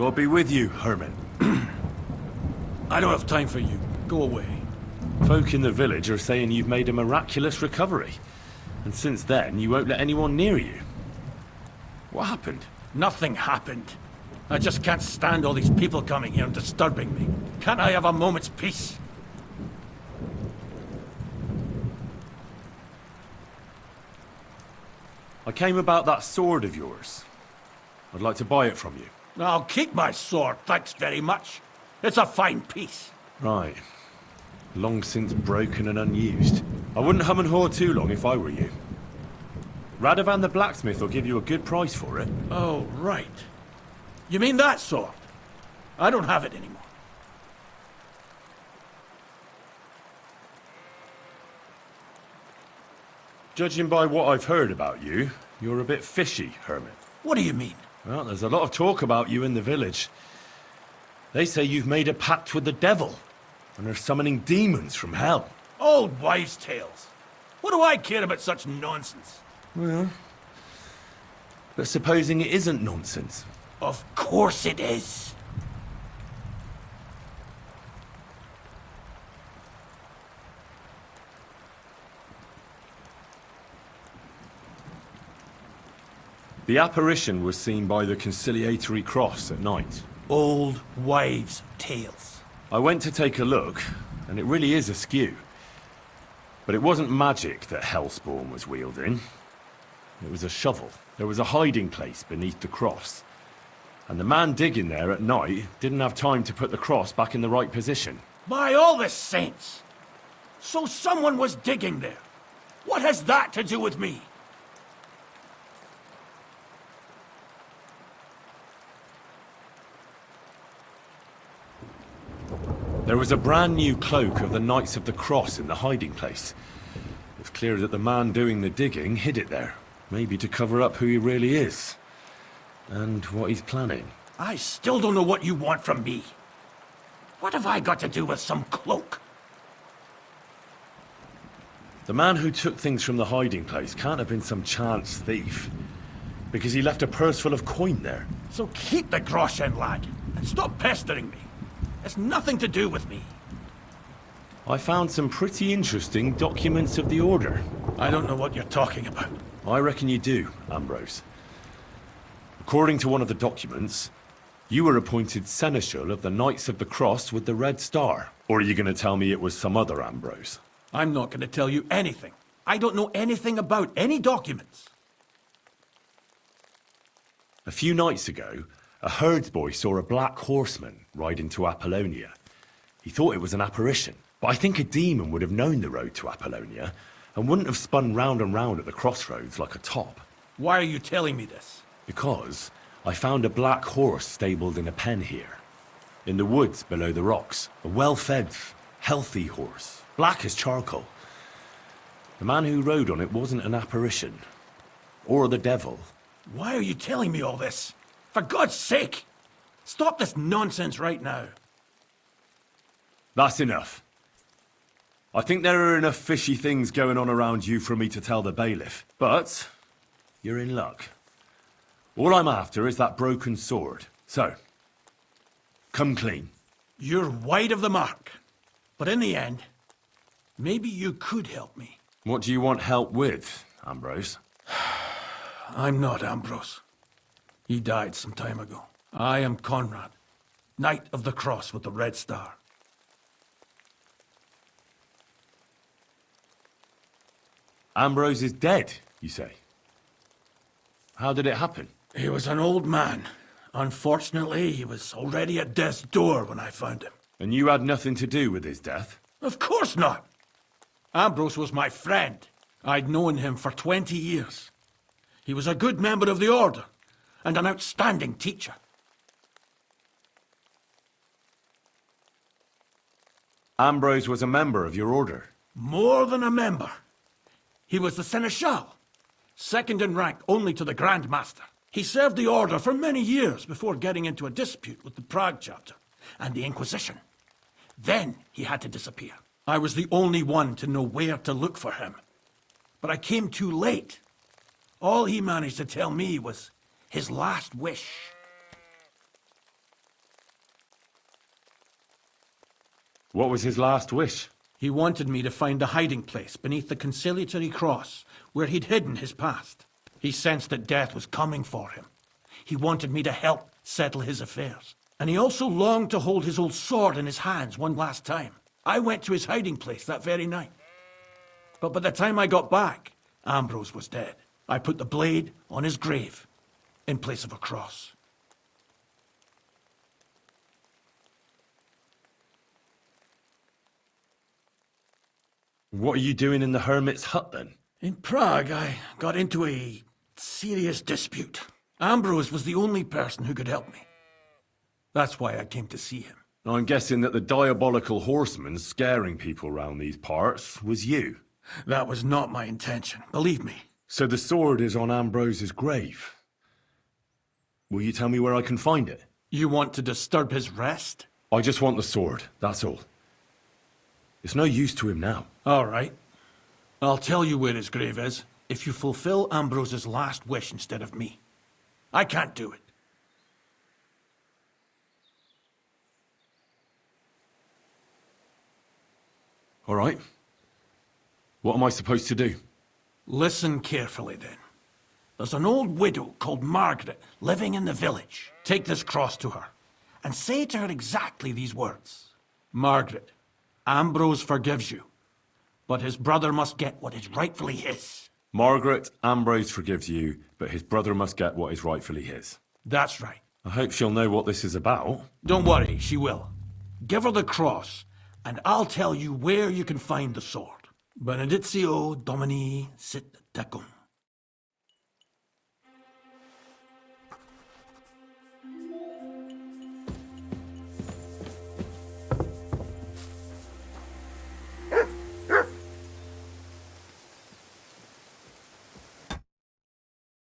God be with you, Herman. I don't have time for you. Go away. Folk in the village are saying you've made a miraculous recovery. And since then, you won't let anyone near you. What happened? Nothing happened. I just can't stand all these people coming here and disturbing me. Can't I have a moment's peace? I came about that sword of yours. I'd like to buy it from you. I'll keep my sword, thanks very much. It's a fine piece. Right. Long since broken and unused. I wouldn't hum and haw too long if I were you. Radovan the blacksmith will give you a good price for it. Oh, right. You mean that sword? I don't have it anymore. Judging by what I've heard about you, you're a bit fishy, Herman. What do you mean? Well, there's a lot of talk about you in the village. They say you've made a pact with the devil, and are summoning demons from hell. Old wives' tales. What do I care about such nonsense? Well, but supposing it isn't nonsense? Of course it is. The apparition was seen by the conciliatory cross at night. Old wives' tales. I went to take a look, and it really is askew. But it wasn't magic that Hellspawn was wielding. It was a shovel. There was a hiding place beneath the cross. And the man digging there at night didn't have time to put the cross back in the right position. By all the saints! So someone was digging there. What has that to do with me? There was a brand new cloak of the Knights of the Cross in the hiding place. It's clear that the man doing the digging hid it there. Maybe to cover up who he really is. And what he's planning. I still don't know what you want from me. What have I got to do with some cloak? The man who took things from the hiding place can't have been some chance thief. Because he left a purse full of coin there. So keep the groschen, lad, and stop pestering me. It's nothing to do with me. I found some pretty interesting documents of the Order. I don't know what you're talking about. I reckon you do, Ambrose. According to one of the documents, you were appointed Seneschal of the Knights of the Cross with the Red Star. Or are you going to tell me it was some other Ambrose? I'm not going to tell you anything. I don't know anything about any documents. A few nights ago, a herdsboy saw a black horseman ride into Apollonia. He thought it was an apparition, but I think a demon would have known the road to Apollonia and wouldn't have spun round and round at the crossroads like a top. Why are you telling me this? Because I found a black horse stabled in a pen here. In the woods below the rocks. A well-fed, healthy horse. Black as charcoal. The man who rode on it wasn't an apparition. Or the devil. Why are you telling me all this? For God's sake! Stop this nonsense right now. That's enough. I think there are enough fishy things going on around you for me to tell the bailiff. But you're in luck. All I'm after is that broken sword. So, come clean. You're wide of the mark. But in the end, maybe you could help me. What do you want help with, Ambrose? I'm not Ambrose. He died some time ago. I am Conrad, Knight of the Cross with the Red Star. Ambrose is dead, you say? How did it happen? He was an old man. Unfortunately, he was already at death's door when I found him. And you had nothing to do with his death? Of course not. Ambrose was my friend. I'd known him for 20 years. He was a good member of the Order, and an outstanding teacher. Ambrose was a member of your order? More than a member. He was the Seneschal, second in rank only to the Grand Master. He served the Order for many years before getting into a dispute with the Prague chapter and the Inquisition. Then he had to disappear. I was the only one to know where to look for him. But I came too late. All he managed to tell me was his last wish. What was his last wish? He wanted me to find a hiding place beneath the conciliatory cross where he'd hidden his past. He sensed that death was coming for him. He wanted me to help settle his affairs. And he also longed to hold his old sword in his hands one last time. I went to his hiding place that very night. But by the time I got back, Ambrose was dead. I put the blade on his grave in place of a cross. What are you doing in the hermit's hut then? In Prague, I got into a serious dispute. Ambrose was the only person who could help me. That's why I came to see him. I'm guessing that the diabolical horseman scaring people round these parts was you. That was not my intention, believe me. So the sword is on Ambrose's grave. Will you tell me where I can find it? You want to disturb his rest? I just want the sword, that's all. It's no use to him now. All right. I'll tell you where his grave is if you fulfill Ambrose's last wish instead of me. I can't do it. All right. What am I supposed to do? Listen carefully, then. There's an old widow called Margaret living in the village. Take this cross to her, and say to her exactly these words. Margaret, Ambrose forgives you, but his brother must get what is rightfully his. Margaret, Ambrose forgives you, but his brother must get what is rightfully his. That's right. I hope she'll know what this is about. Don't worry, she will. Give her the cross, and I'll tell you where you can find the sword. Benedictio Domini sit tecum.